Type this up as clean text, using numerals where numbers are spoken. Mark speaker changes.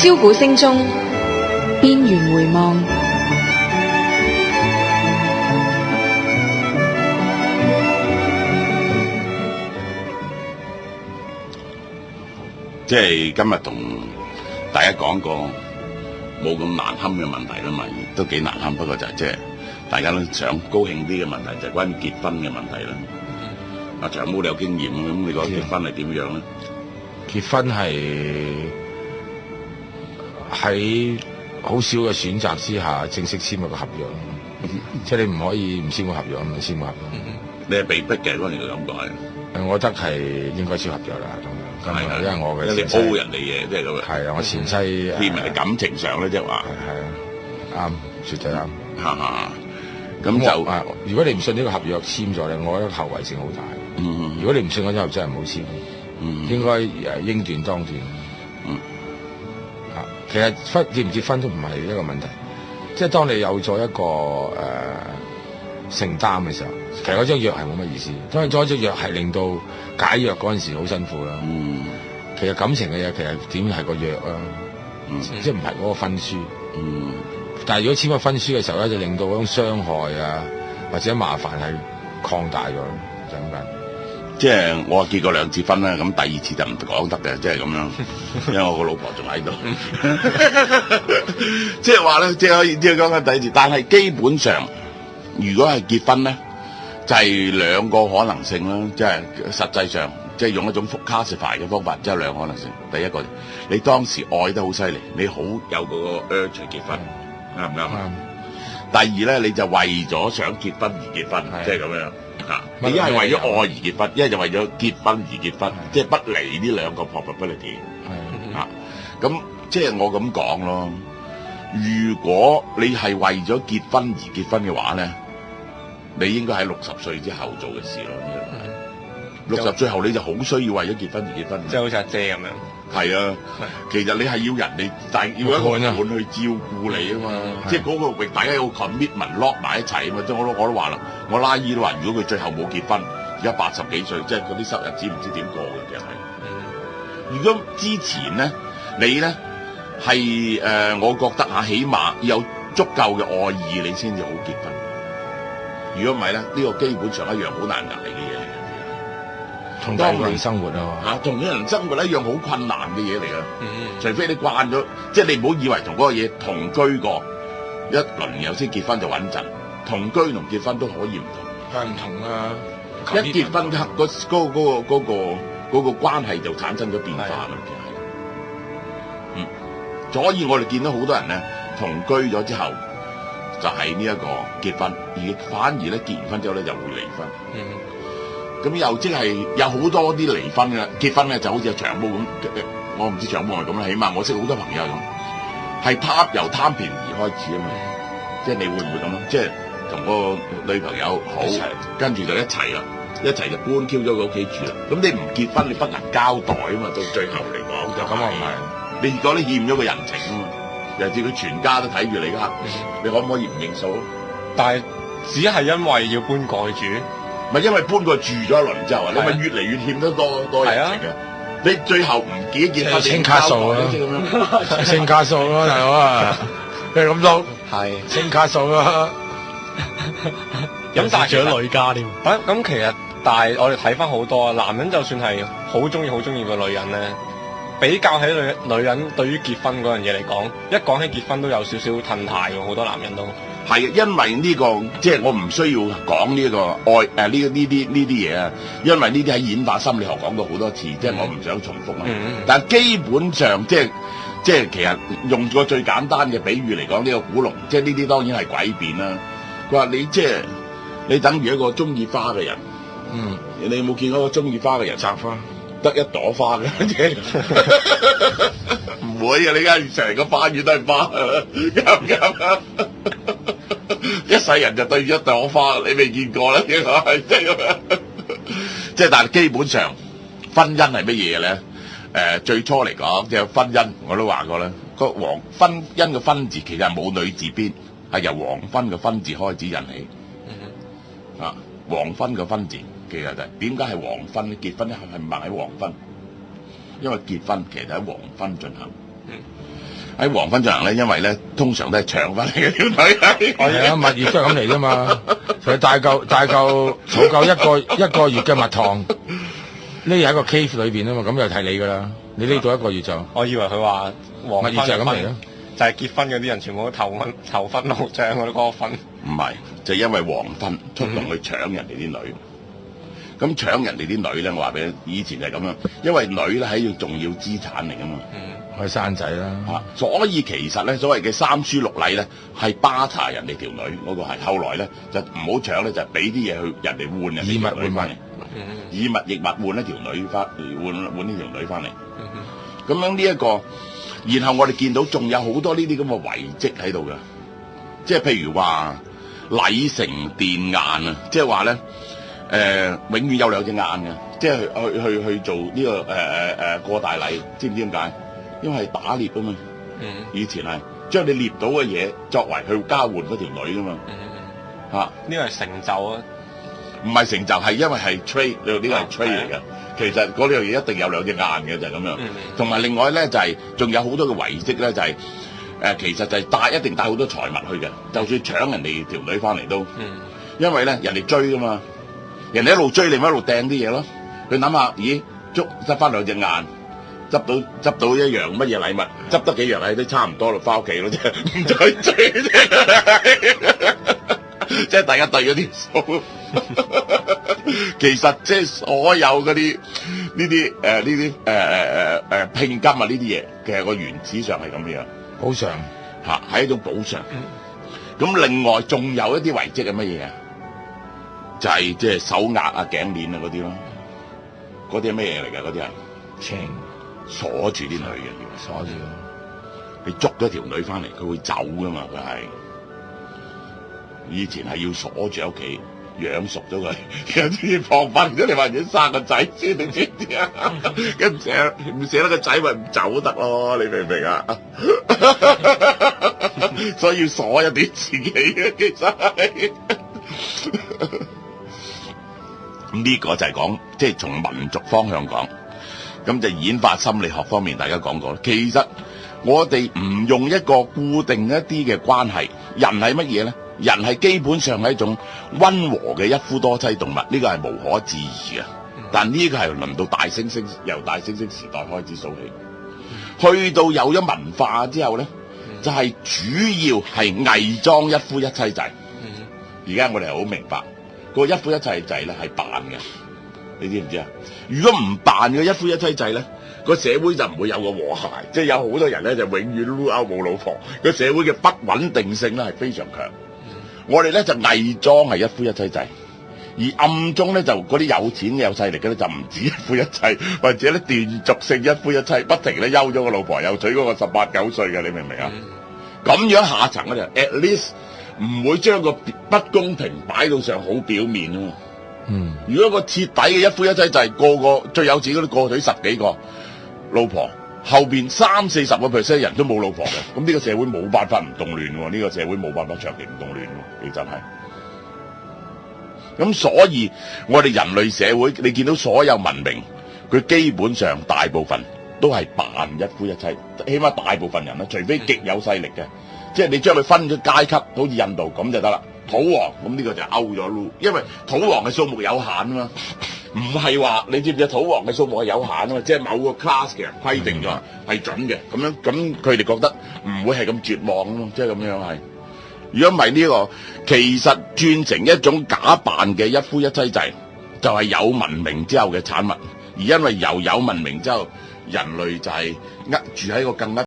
Speaker 1: 簫鼓聲中，邊緣回望。
Speaker 2: 即係今日同大家講個冇咁難堪嘅問題啦嘛，都幾難堪，不過就係即係大家都想高興啲嘅問題，就係關於結婚嘅問題啦。阿長毛你有經驗，咁你覺得結婚係點樣咧？
Speaker 3: 結婚係喺好少嘅選擇之下正式簽一個合約，即係你唔可以唔簽個合約，唔簽個合約。
Speaker 2: 你係被逼嘅嗰陣嘅感覺係？
Speaker 3: 我覺得係應該簽合約啦，咁樣，因為我嘅
Speaker 2: 你 O 人哋嘢，即係咁樣。
Speaker 3: 係啊，我前妻
Speaker 2: 偏埋感情上咧，即係話
Speaker 3: 係啊，啱，絕對啱。
Speaker 2: 咁就
Speaker 3: 如果你唔信呢個合約簽咗咧，我覺得後遺性好大。如果你唔信嗰之後，真係唔好簽。應該應斷當斷。其實結唔結婚都唔係一個問題，即係當你有咗一個承擔嘅時候，其實嗰張約係冇乜意思。當然，嗰張約係令到解約嗰陣時好辛苦啦。其實感情嘅嘢其實點係個約啊，即係唔係嗰個婚書。但係如果簽個婚書嘅時候咧，就令到嗰種傷害啊或者麻煩係擴大咗，就咁解。
Speaker 2: 即係我結過2次婚啦，咁第2次就唔講得嘅，即係咁樣，因為我個老婆仲喺度。即係話咧，即係可以即係講緊第1次，但係基本上如果係結婚咧，就係2個可能性啦，即係實際上即係用一種 classify 嘅方法，即係2個可能性。第一個，你當時愛得好犀利，你好有嗰個 urge 結婚，啱唔啱？第二咧，你就為咗想結婚而結婚，即係咁樣。你一係為咗愛而結婚，一係就為咗結婚而結婚，即係不離呢2個 probability。咁即係我咁講咯。如果你係為咗結婚而結婚嘅話咧，你應該喺60歲之後做嘅事咯。60歲後你就好需要為咗結婚而結婚。
Speaker 4: 即係好似阿姐咁樣。係
Speaker 2: 啊，其實你係要人哋，但係要一個伴去照顧你啊嘛。即係嗰個大家有 commitment lock 埋一齊啊嘛。即係我都話啦，我拉姨都話，如果佢最後冇結婚，而家80幾歲，即係嗰啲日子唔知點過嘅，其實係。如果之前咧，你咧係我覺得起碼有足夠嘅愛意，你先至好結婚。如果唔係咧，呢個基本上一樣好難捱嘅嘢嚟嘅。
Speaker 3: 同第二人生活啊，
Speaker 2: 同啲人生活一樣好困難嘅嘢嚟㗎。除非你慣咗，即係你唔好以為同嗰個嘢同居過一輪然後先結婚就穩陣，同居同結婚都可以唔同。
Speaker 3: 梗係唔同啦！
Speaker 2: 一結婚嗰個關係就產生咗變化啦，其實所以我哋見到好多人咧同居咗之後，就係呢一個結婚，而反而咧結完婚之後咧就會離婚。咁又即係有好多啲離婚嘅結婚咧，就好似阿長毛咁，我唔知長毛係咁啦，起碼我識好多朋友咁，係由貪便宜開始啊嘛。即係你會唔會咁咯？即係同個女朋友好，跟住就一齊啦，一齊就搬 Q 咗佢屋企住啦。咁你唔結婚，你不能交代啊嘛。到最後嚟講就咁啊，唔係你如果你欠咗個人情啊嘛，尤其是佢全家都睇住你㗎，你可唔可以唔認數？
Speaker 4: 但係只係因為要搬過去住。
Speaker 2: 咪因為搬過去住咗一輪之後啊，你咪越嚟越欠得多人情嘅。你最後唔結婚，
Speaker 3: 清卡數咯，清卡數咯，大佬啊，你咁都清卡數咯。
Speaker 4: 咁但係仲有女家添。咁其實但係我哋睇翻好多啊，男人就算係好中意個女人咧，比較起女人對於結婚嗰樣嘢嚟講，一講起結婚都有少少褪軚喎，好多男人都。
Speaker 2: 係，因為呢個即係我唔需要講呢個愛呢啲嘢啊，因為呢啲喺演化心理學講過好多次，即係我唔想重複啦。但係基本上即係其實用個最簡單嘅比喻嚟講，呢個古龍，即係呢啲當然係詭辯啦。佢話你即係你等於一個中意花嘅人，你有冇見過一個中意花嘅人摘花得一朵花嘅？唔會啊！你而家成個花園都係花，啱唔啱啊？一世人就對住一朵花，你未見過啦，應該係即係咁樣。即係但係基本上婚姻係乜嘢咧？最初嚟講，即係婚姻我都話過啦。個婚姻嘅婚字其實係冇女字邊，係由黃昏嘅昏字開始引起。黃昏嘅昏字其實就係點解係黃昏咧？結婚咧係唔係喺黃昏？因為結婚其實喺黃昏進行。喺黃昏進行咧，因為咧通常都係搶翻嚟嘅條女。
Speaker 3: 係啊，蜜月都係咁嚟啫嘛。佢大嚿儲夠一個月嘅蜜糖，匿喺個 cave 裏邊啊嘛，咁就睇你噶啦。你匿到一個月就，
Speaker 4: 我以為佢話黃昏
Speaker 3: 蜜月就係咁嚟咯。
Speaker 4: 就係結婚嗰啲人全部都頭昏腦脹嗰個婚。
Speaker 2: 唔係，就因為黃昏出動去搶人哋啲女。咁搶人哋啲女咧，我話俾你，以前就係咁樣，因為女咧係一樣重要資產嚟噶嘛。
Speaker 3: 可以生仔啦。
Speaker 2: 所以其實咧，所謂嘅三書六禮咧，係巴查人哋條女嗰個係。後來咧就唔好搶咧，就俾啲嘢去人哋換人哋條女翻嚟，以物易物換一條女翻，換呢條女翻嚟。咁樣呢一個，然後我哋見到仲有好多呢啲咁嘅遺跡喺度㗎，即係譬如話禮成殿雁啊，即係話咧永遠有兩隻雁嘅，即係去做呢個過大禮，知唔知點解？因為係打獵啊嘛，以前係將你獵到嘅嘢作為去交換嗰條女噶嘛，
Speaker 4: 呢個係成就啊，
Speaker 2: 唔係成就，係因為係 trade， 呢個係 trade 嚟嘅。其實嗰樣嘢一定有兩隻雁嘅，就係咁樣。同埋另外咧就係仲有好多嘅遺跡咧，就係其實就係一定帶好多財物去嘅，就算搶人哋條女翻嚟都，因為咧人哋追噶嘛，人哋一路追你咪一路掟啲嘢咯。佢諗下，咦，執翻兩隻雁。執到一樣乜嘢禮物，執得幾樣禮都差唔多咯，翻屋企咯啫，唔再追啫，即係大家對咗啲數。其實即係所有嗰啲聘金啊呢啲嘢，其實個原始上係咁樣，
Speaker 3: 補償
Speaker 2: 係一種補償。咁另外仲有一啲遺跡係乜嘢啊？就係即係手鐲啊、頸鏈啊嗰啲咯。嗰啲係咩嘢嚟㗎？嗰啲係
Speaker 3: 情。
Speaker 2: 鎖住啲女嘅，
Speaker 3: 鎖住。
Speaker 2: 你捉咗條女翻嚟，佢會走噶嘛？佢係以前係要鎖住喺屋企，養熟咗佢，跟住放翻咗你話要生個仔先，你知唔知啊？跟住唔捨得個仔咪唔走得咯，你明唔明啊？所以要鎖一啲自己嘅，其實係。咁呢個就係講，即係從民族方向講。咁就演化心理學方面，大家講過。其實我哋唔用一個固定一啲嘅關係，人係乜嘢咧？人係基本上係一種溫和嘅一夫多妻動物，呢個係無可置疑嘅。但呢個係輪到大猩猩，由大猩猩時代開始數起，去到有咗文化之後咧，就係主要係偽裝一夫一妻制。而家我哋係好明白，個一夫一妻制咧係扮嘅。你知唔知啊？如果唔辦嘅一夫一妻制咧，個社會就唔會有個和諧，即係有好多人咧就永遠擼勾冇老婆，個社會嘅不穩定性咧係非常強。我哋咧就偽裝係一夫一妻制，而暗中咧就嗰啲有錢嘅有勢力嘅咧就唔止一夫一妻，或者咧斷續性一夫一妻，不停咧休咗個老婆，又娶嗰個18、19歲嘅，你明唔明啊？咁樣下層咧就 at least 唔會將個不公平擺到上好表面啊嘛。如果個徹底嘅一夫一妻制，個個最有錢嗰啲個娶10幾個老婆，後邊30-40% 人都冇老婆嘅，咁呢個社會冇辦法唔動亂喎，呢個社會冇辦法長期唔動亂喎，其實係。咁所以我哋人類社會，你見到所有文明，佢基本上大部分都係扮一夫一妻，起碼大部分人啦，除非極有勢力嘅，即係你將佢分咗階級，好似印度咁就得啦。土王咁呢個就勾咗嚕，因為土王嘅數目有限啊嘛，唔係話你知唔知土王嘅數目係有限啊嘛，即係某個 class 嘅人規定咗係準嘅，咁佢哋覺得唔會係咁絕望咯，即係咁樣係。如果唔係呢個，其實轉成一種假扮嘅一夫一妻制，就係有文明之後嘅產物，而因為有文明之後，人類就係住喺一個更加